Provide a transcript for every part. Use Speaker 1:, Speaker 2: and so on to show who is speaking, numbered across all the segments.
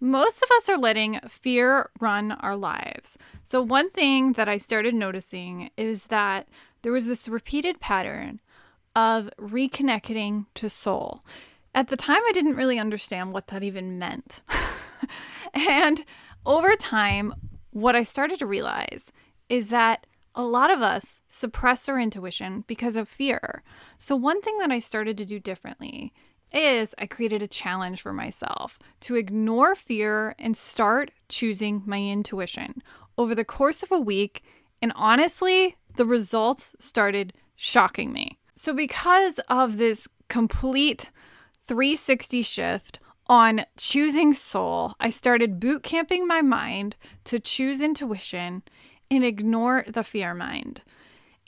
Speaker 1: most of us are letting fear run our lives. So one thing that I started noticing is that there was this repeated pattern of reconnecting to soul. At the time, I didn't really understand what that even meant. And over time, what I started to realize is that a lot of us suppress our intuition because of fear. So one thing that I started to do differently is I created a challenge for myself to ignore fear and start choosing my intuition over the course of a week. And honestly, the results started shocking me. So because of this complete 360 shift on choosing soul, I started boot camping my mind to choose intuition and ignore the fear mind.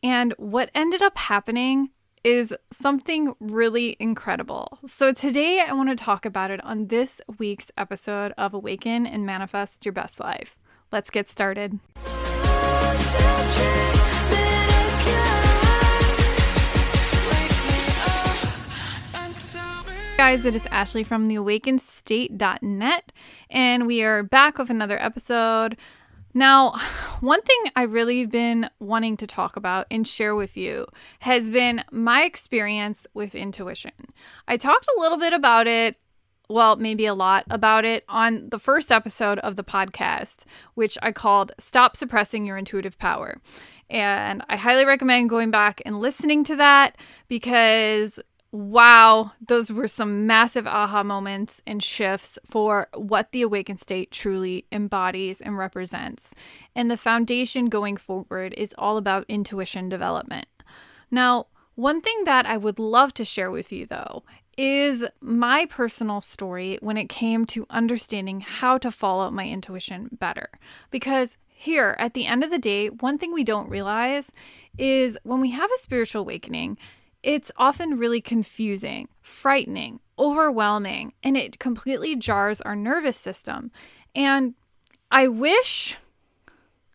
Speaker 1: And what ended up happening is something really incredible. So today I want to talk about it on this week's episode of Awaken and Manifest Your Best Life. Let's get started. Guys, it is Ashley from theawakenstate.net, and we are back with another episode. Now, one thing I really been wanting to talk about and share with you has been my experience with intuition. I talked a little bit about it, well, maybe a lot about it on the first episode of the podcast, which I called Stop Suppressing Your Intuitive Power. And I highly recommend going back and listening to that because wow, those were some massive aha moments and shifts for what the awakened state truly embodies and represents. And the foundation going forward is all about intuition development. Now, one thing that I would love to share with you, though, is my personal story when it came to understanding how to follow my intuition better. Because here, at the end of the day, one thing we don't realize is when we have a spiritual awakening, it's often really confusing, frightening, overwhelming, and it completely jars our nervous system. And I wish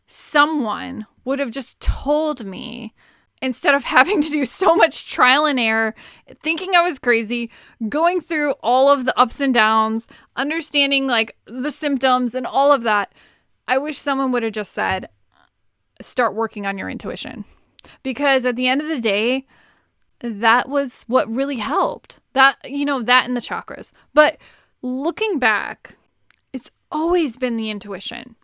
Speaker 1: someone would have just told me, instead of having to do so much trial and error, thinking I was crazy, going through all of the ups and downs, understanding like the symptoms and all of that. I wish someone would have just said, start working on your intuition. Because at the end of the day, that was what really helped. That and the chakras. But looking back, it's always been the intuition.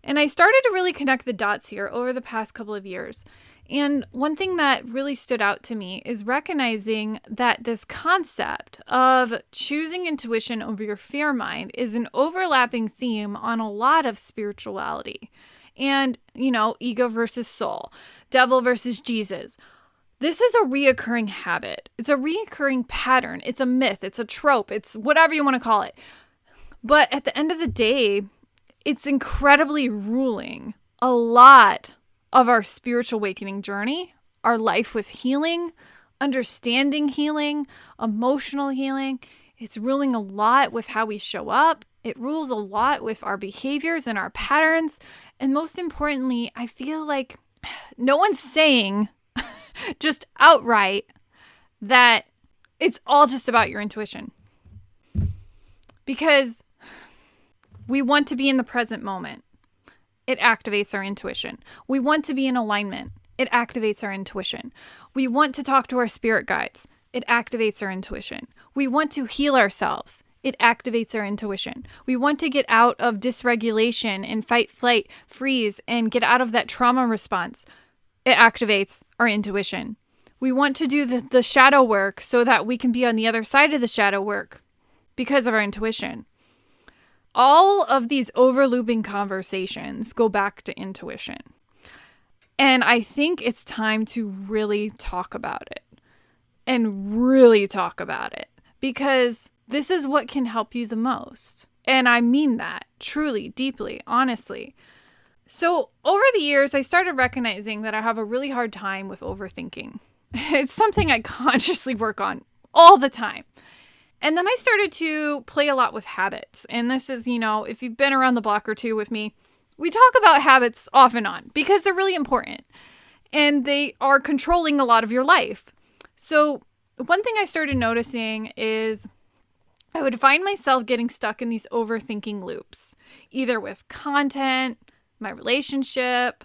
Speaker 1: And I started to really connect the dots here over the past couple of years. And one thing that really stood out to me is recognizing that this concept of choosing intuition over your fear mind is an overlapping theme on a lot of spirituality. And, ego versus soul, devil versus Jesus. This is a reoccurring habit. It's a reoccurring pattern. It's a myth. It's a trope. It's whatever you want to call it. But at the end of the day, it's incredibly ruling a lot of our spiritual awakening journey, our life with healing, understanding healing, emotional healing. It's ruling a lot with how we show up. It rules a lot with our behaviors and our patterns. And most importantly, I feel like no one's saying just outright that it's all just about your intuition. Because we want to be in the present moment. It activates our intuition. We want to be in alignment. It activates our intuition. We want to talk to our spirit guides. It activates our intuition. We want to heal ourselves. It activates our intuition. We want to get out of dysregulation and fight, flight, freeze, and get out of that trauma response. It activates our intuition. We want to do the shadow work so that we can be on the other side of the shadow work because of our intuition. All of these overlooping conversations go back to intuition. And I think it's time to really talk about it. And really talk about it. Because this is what can help you the most. And I mean that truly, deeply, honestly. So over the years, I started recognizing that I have a really hard time with overthinking. It's something I consciously work on all the time. And then I started to play a lot with habits. And this is, if you've been around the block or two with me, we talk about habits off and on because they're really important. And they are controlling a lot of your life. So one thing I started noticing is I would find myself getting stuck in these overthinking loops, either with content, my relationship,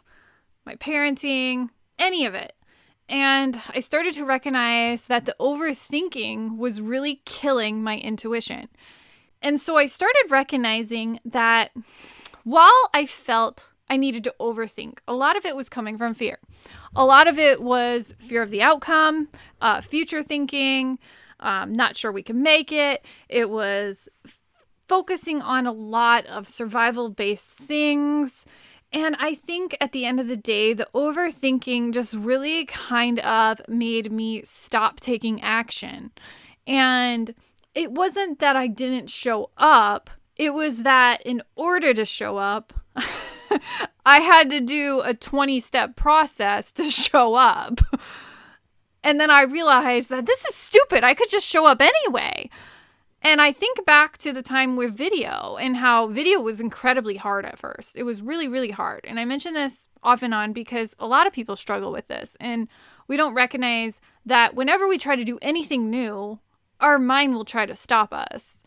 Speaker 1: my parenting, any of it. And I started to recognize that the overthinking was really killing my intuition. And so I started recognizing that while I felt I needed to overthink, a lot of it was coming from fear. A lot of it was fear of the outcome, future thinking, not sure we can make it. It was focusing on a lot of survival-based things. And I think at the end of the day, the overthinking just really kind of made me stop taking action. And it wasn't that I didn't show up. It was that in order to show up, I had to do a 20-step process to show up. And then I realized that this is stupid. I could just show up anyway. And I think back to the time with video and how video was incredibly hard at first. It was really, really hard. And I mention this off and on because a lot of people struggle with this. And we don't recognize that whenever we try to do anything new, our mind will try to stop us.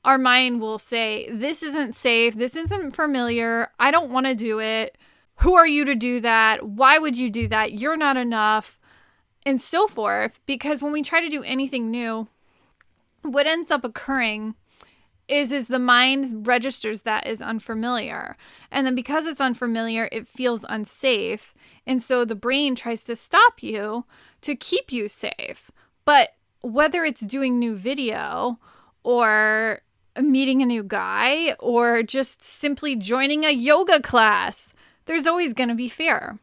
Speaker 1: Our mind will say, this isn't safe. This isn't familiar. I don't want to do it. Who are you to do that? Why would you do that? You're not enough. And so forth. Because when we try to do anything new, what ends up occurring is the mind registers that as unfamiliar. And then because it's unfamiliar, it feels unsafe. And so the brain tries to stop you to keep you safe. But whether it's doing new video or meeting a new guy or just simply joining a yoga class, there's always going to be fear.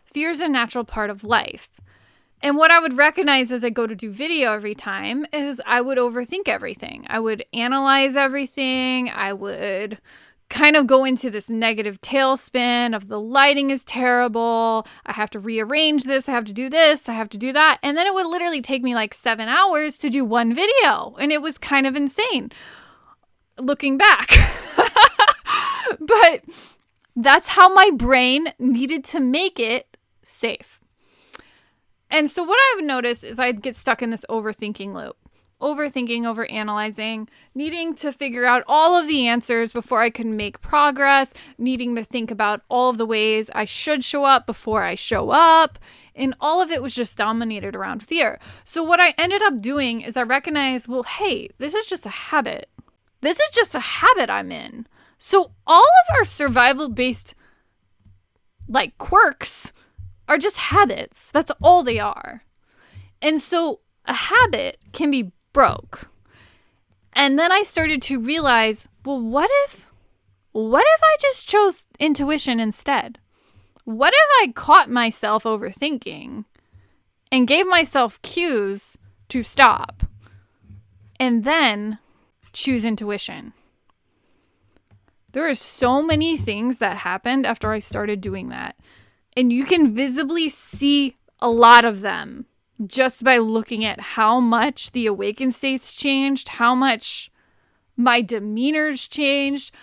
Speaker 1: Fear is a natural part of life. And what I would recognize as I go to do video every time is I would overthink everything. I would analyze everything. I would kind of go into this negative tailspin of the lighting is terrible. I have to rearrange this. I have to do this. I have to do that. And then it would literally take me like 7 hours to do one video. And it was kind of insane looking back. But that's how my brain needed to make it safe. And so what I've noticed is I'd get stuck in this overthinking loop. Overthinking, overanalyzing, needing to figure out all of the answers before I could make progress, needing to think about all of the ways I should show up before I show up. And all of it was just dominated around fear. So what I ended up doing is I recognized, well, hey, this is just a habit. This is just a habit I'm in. So all of our survival-based quirks are just habits. That's all they are. And so a habit can be broke. And then I started to realize, well, what if I just chose intuition instead? What if I caught myself overthinking and gave myself cues to stop and then choose intuition? There are so many things that happened after I started doing that. And you can visibly see a lot of them just by looking at how much the awakened states changed, how much my demeanors changed,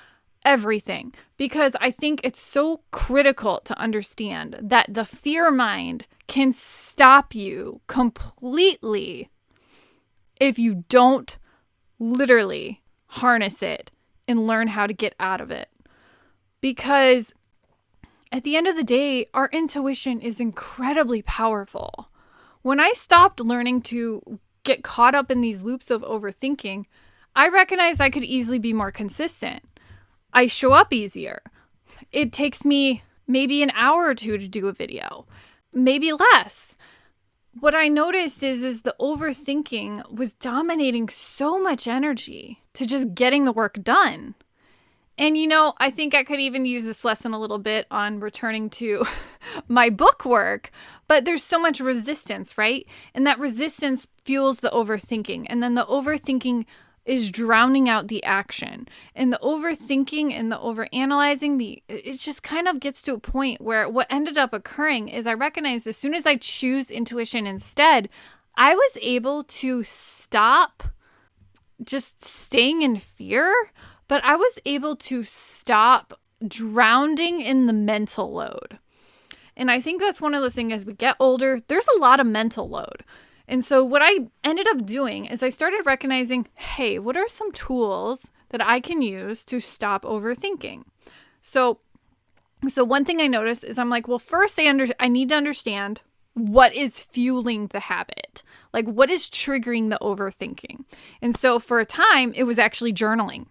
Speaker 1: everything. Because I think it's so critical to understand that the fear mind can stop you completely if you don't literally harness it and learn how to get out of it. Because at the end of the day, our intuition is incredibly powerful. When I stopped learning to get caught up in these loops of overthinking, I recognized I could easily be more consistent. I show up easier. It takes me maybe an hour or two to do a video, maybe less. What I noticed is the overthinking was dominating so much energy to just getting the work done. And, I think I could even use this lesson a little bit on returning to my book work, but there's so much resistance, right? And that resistance fuels the overthinking. And then the overthinking is drowning out the action. And the overthinking and the overanalyzing, it just kind of gets to a point where what ended up occurring is I recognized as soon as I choose intuition instead, I was able to stop just staying in fear. But I was able to stop drowning in the mental load. And I think that's one of those things as we get older, there's a lot of mental load. And so what I ended up doing is I started recognizing, hey, what are some tools that I can use to stop overthinking? So one thing I noticed is I'm like, well, first I need to understand what is fueling the habit. Like, what is triggering the overthinking? And so for a time, it was actually journaling.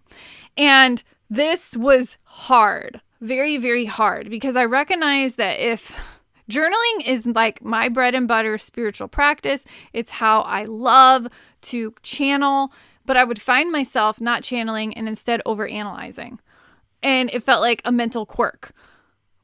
Speaker 1: And this was hard, very, very hard, because I recognized that if journaling is like my bread and butter spiritual practice, it's how I love to channel, but I would find myself not channeling and instead overanalyzing. And it felt like a mental quirk.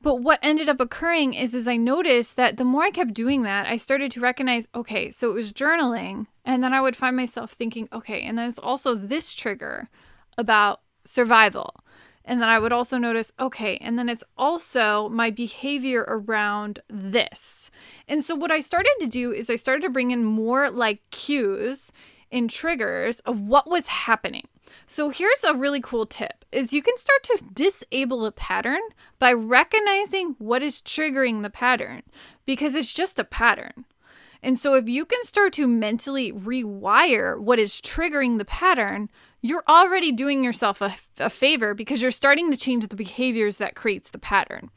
Speaker 1: But what ended up occurring is I noticed that the more I kept doing that, I started to recognize, okay, so it was journaling. And then I would find myself thinking, okay, and there's also this trigger about survival. And then I would also notice, okay, and then it's also my behavior around this. And so what I started to do is I started to bring in more like cues and triggers of what was happening. So here's a really cool tip is you can start to disable a pattern by recognizing what is triggering the pattern because it's just a pattern. And so if you can start to mentally rewire what is triggering the pattern, you're already doing yourself a favor because you're starting to change the behaviors that creates the pattern.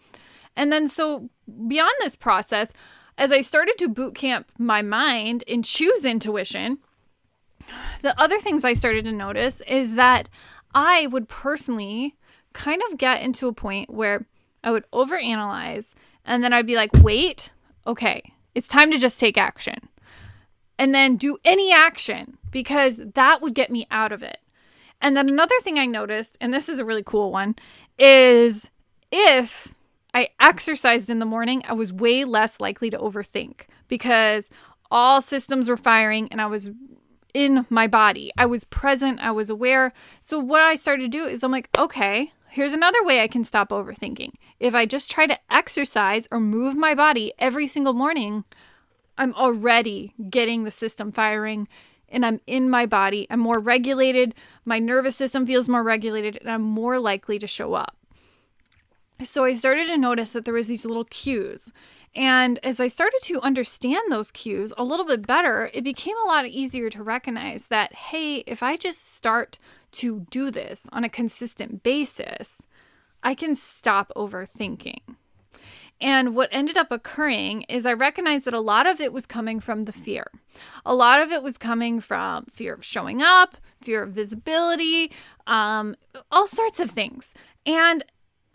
Speaker 1: And then so beyond this process, as I started to boot camp my mind and choose intuition, the other things I started to notice is that I would personally kind of get into a point where I would overanalyze and then I'd be like, wait, okay, it's time to just take action. And then do any action because that would get me out of it. And then another thing I noticed, and this is a really cool one, is if I exercised in the morning, I was way less likely to overthink because all systems were firing and I was in my body. I was present. I was aware. So what I started to do is I'm like, okay, here's another way I can stop overthinking. If I just try to exercise or move my body every single morning, I'm already getting the system firing and I'm in my body. I'm more regulated. My nervous system feels more regulated and I'm more likely to show up. So I started to notice that there was these little cues. And as I started to understand those cues a little bit better, it became a lot easier to recognize that, hey, if I just start to do this on a consistent basis, I can stop overthinking. And what ended up occurring is I recognized that a lot of it was coming from the fear. A lot of it was coming from fear of showing up, fear of visibility, all sorts of things. And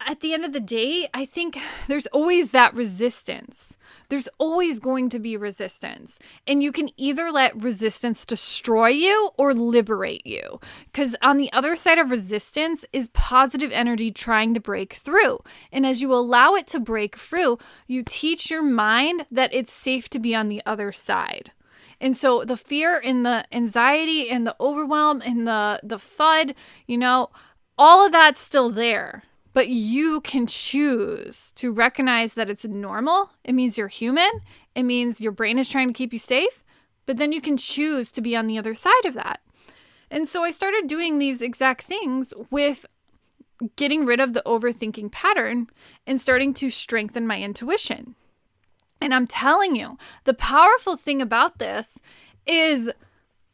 Speaker 1: at the end of the day, I think there's always that resistance. There's always going to be resistance. And you can either let resistance destroy you or liberate you. Because on the other side of resistance is positive energy trying to break through. And as you allow it to break through, you teach your mind that it's safe to be on the other side. And so the fear and the anxiety and the overwhelm and the FUD, all of that's still there. But you can choose to recognize that it's normal. It means you're human. It means your brain is trying to keep you safe. But then you can choose to be on the other side of that. And so I started doing these exact things with getting rid of the overthinking pattern and starting to strengthen my intuition. And I'm telling you, the powerful thing about this is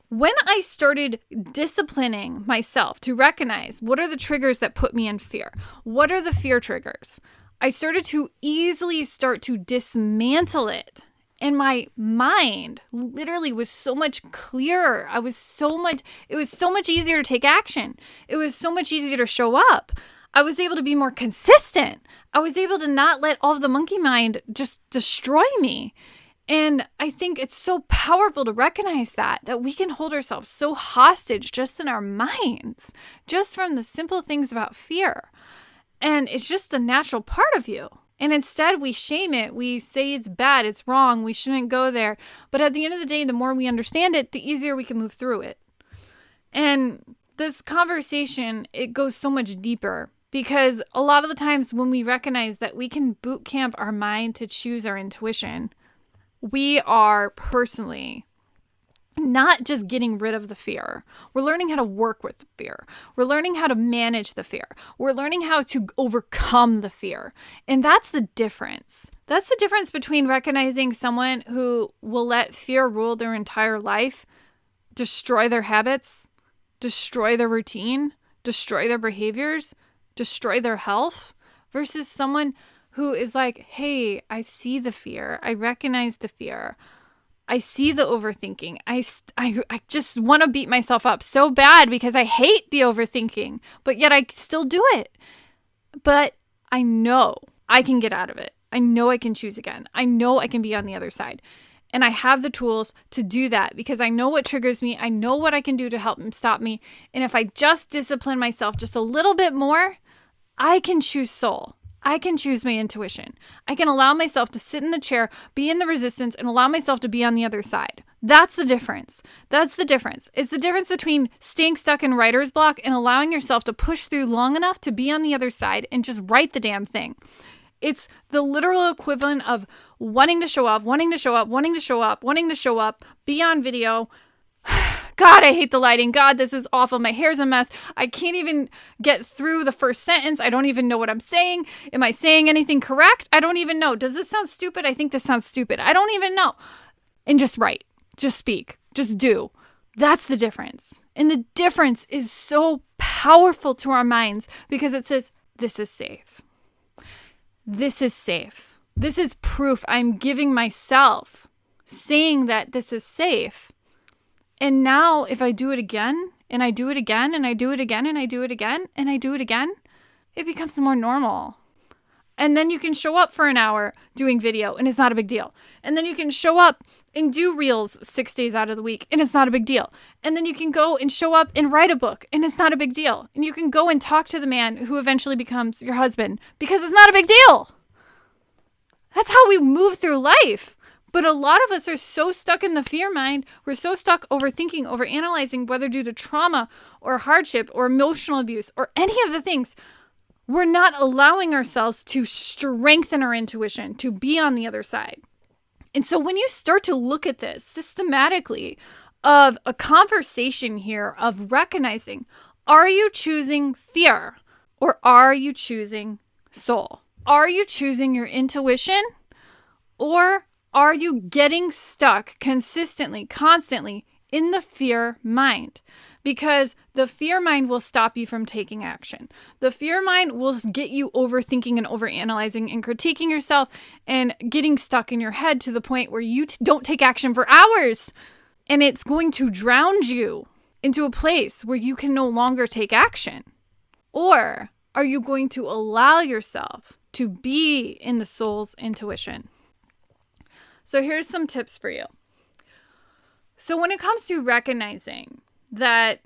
Speaker 1: when I started disciplining myself to recognize what are the triggers that put me in fear, what are the fear triggers, I started to easily start to dismantle it. And my mind literally was so much clearer. It was so much easier to take action. It was so much easier to show up. I was able to be more consistent. I was able to not let all of the monkey mind just destroy me. And I think it's so powerful to recognize that we can hold ourselves so hostage just in our minds, just from the simple things about fear. And it's just the natural part of you. And instead we shame it. We say it's bad, it's wrong, we shouldn't go there. But at the end of the day, the more we understand it, the easier we can move through it. And this conversation, it goes so much deeper. Because a lot of the times when we recognize that we can boot camp our mind to choose our intuition, we are personally not just getting rid of the fear. We're learning how to work with the fear. We're learning how to manage the fear. We're learning how to overcome the fear. And that's the difference. That's the difference between recognizing someone who will let fear rule their entire life, destroy their habits, destroy their routine, destroy their behaviors, destroy their health, versus someone who is like, hey, I see the fear. I recognize the fear. I see the overthinking. I just want to beat myself up so bad because I hate the overthinking, but yet I still do it. But I know I can get out of it. I know I can choose again. I know I can be on the other side. And I have the tools to do that because I know what triggers me. I know what I can do to help stop me. And if I just discipline myself just a little bit more, I can choose soul. I can choose my intuition. I can allow myself to sit in the chair, be in the resistance, and allow myself to be on the other side. That's the difference. That's the difference. It's the difference between staying stuck in writer's block and allowing yourself to push through long enough to be on the other side and just write the damn thing. It's the literal equivalent of wanting to show up, wanting to show up, wanting to show up, wanting to show up, be on video. God, I hate the lighting. God, this is awful. My hair's a mess. I can't even get through the first sentence. I don't even know what I'm saying. Am I saying anything correct? I don't even know. Does this sound stupid? I think this sounds stupid. I don't even know. And just write. Just speak. Just do. That's the difference. And the difference is so powerful to our minds because it says, this is safe. This is safe. This is proof I'm giving myself, saying that this is safe. And now if I do it again, and I do it again, and I do it again, and I do it again, and I do it again, it becomes more normal. And then you can show up for an hour doing video, and it's not a big deal. And then you can show up and do reels 6 days out of the week, and it's not a big deal. And then you can go and show up and write a book, and it's not a big deal. And you can go and talk to the man who eventually becomes your husband, because it's not a big deal. That's how we move through life. But a lot of us are so stuck in the fear mind. We're so stuck overthinking, overanalyzing, whether due to trauma or hardship or emotional abuse or any of the things. We're not allowing ourselves to strengthen our intuition, to be on the other side. And so when you start to look at this systematically of a conversation here of recognizing, are you choosing fear or are you choosing soul? Are you choosing your intuition or are you getting stuck consistently, constantly in the fear mind? Because the fear mind will stop you from taking action. The fear mind will get you overthinking and overanalyzing and critiquing yourself and getting stuck in your head to the point where you don't take action for hours. And it's going to drown you into a place where you can no longer take action. Or are you going to allow yourself to be in the soul's intuition? So here's some tips for you. So when it comes to recognizing that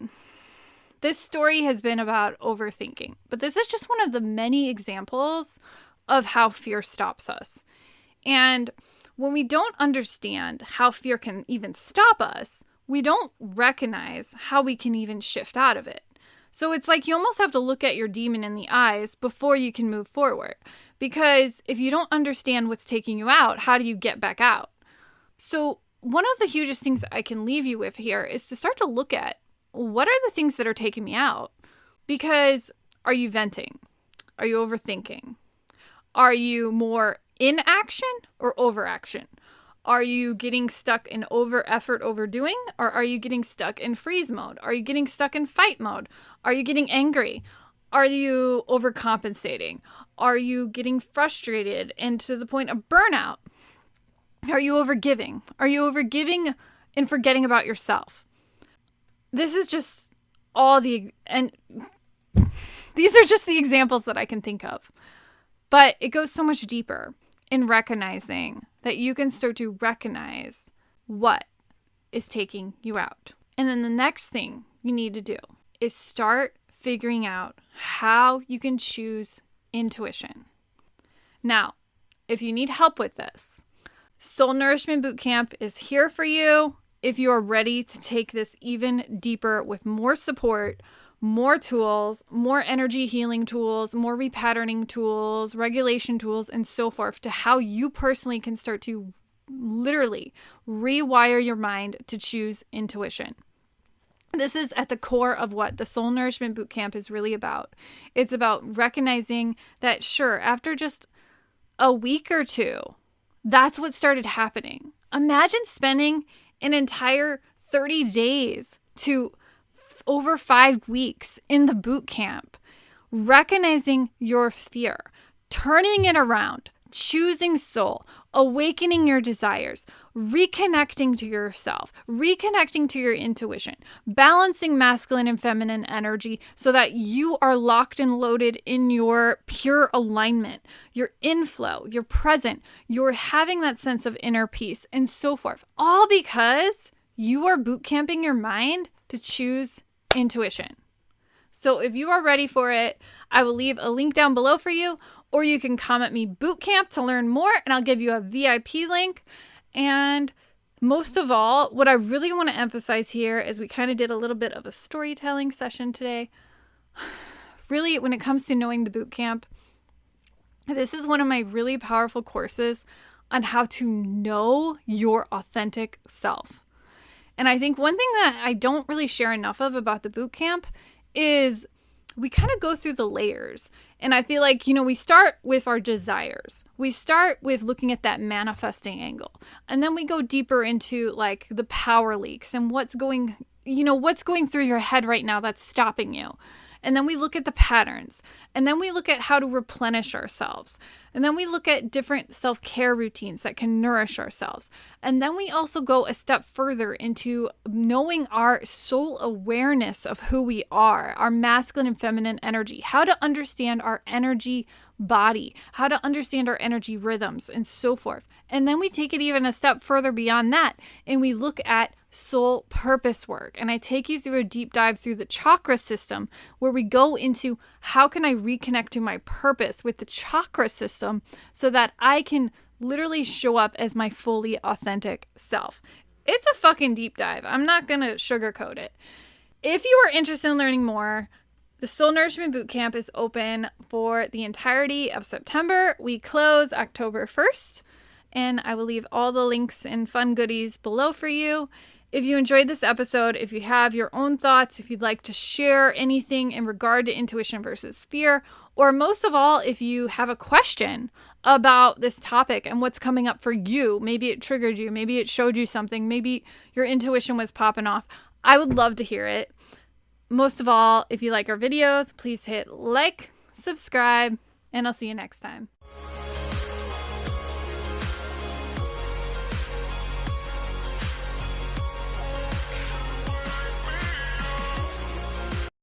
Speaker 1: this story has been about overthinking, but this is just one of the many examples of how fear stops us. And when we don't understand how fear can even stop us, we don't recognize how we can even shift out of it. So it's like you almost have to look at your demon in the eyes before you can move forward. Because if you don't understand what's taking you out, how do you get back out? So one of the hugest things that I can leave you with here is to start to look at what are the things that are taking me out? Because are you venting? Are you overthinking? Are you more in action or over action? Are you getting stuck in over effort, overdoing? Or are you getting stuck in freeze mode? Are you getting stuck in fight mode? Are you getting angry? Are you overcompensating? Are you getting frustrated and to the point of burnout? Are you overgiving? Are you overgiving and forgetting about yourself? This is just and these are just the examples that I can think of. But it goes so much deeper in recognizing that you can start to recognize what is taking you out. And then the next thing you need to do is start figuring out how you can choose intuition. Now, if you need help with this, Soul Nourishment Bootcamp is here for you if you are ready to take this even deeper with more support, more tools, more energy healing tools, more repatterning tools, regulation tools, and so forth to how you personally can start to literally rewire your mind to choose intuition. This is at the core of what the Soul Nourishment Bootcamp is really about. It's about recognizing that, sure, after just a week or two, that's what started happening. Imagine spending an entire 30 days to over 5 weeks in the boot camp, recognizing your fear, turning it around, choosing soul, awakening your desires, reconnecting to yourself, reconnecting to your intuition, balancing masculine and feminine energy so that you are locked and loaded in your pure alignment, your inflow, your present, you're having that sense of inner peace, and so forth. All because you are boot camping your mind to choose intuition. So if you are ready for it, I will leave a link down below for you, or you can comment me bootcamp to learn more, and I'll give you a VIP link. And most of all, what I really want to emphasize here is we kind of did a little bit of a storytelling session today. Really, when it comes to knowing the bootcamp, this is one of my really powerful courses on how to know your authentic self. And I think one thing that I don't really share enough of about the bootcamp is we kind of go through the layers. And I feel like, we start with our desires. We start with looking at that manifesting angle. And then we go deeper into like the power leaks and what's going through your head right now that's stopping you. And then we look at the patterns. And then we look at how to replenish ourselves. And then we look at different self-care routines that can nourish ourselves. And then we also go a step further into knowing our soul awareness of who we are, our masculine and feminine energy, how to understand our energy body, how to understand our energy rhythms, and so forth. And then we take it even a step further beyond that, and we look at soul purpose work. And I take you through a deep dive through the chakra system where we go into how can I reconnect to my purpose with the chakra system so that I can literally show up as my fully authentic self. It's a fucking deep dive. I'm not going to sugarcoat it. If you are interested in learning more, the Soul Nourishment Bootcamp is open for the entirety of September. We close October 1st, and I will leave all the links and fun goodies below for you. If you enjoyed this episode, if you have your own thoughts, if you'd like to share anything in regard to intuition versus fear, or most of all, if you have a question about this topic and what's coming up for you, maybe it triggered you, maybe it showed you something, maybe your intuition was popping off, I would love to hear it. Most of all, if you like our videos, please hit like, subscribe, and I'll see you next time.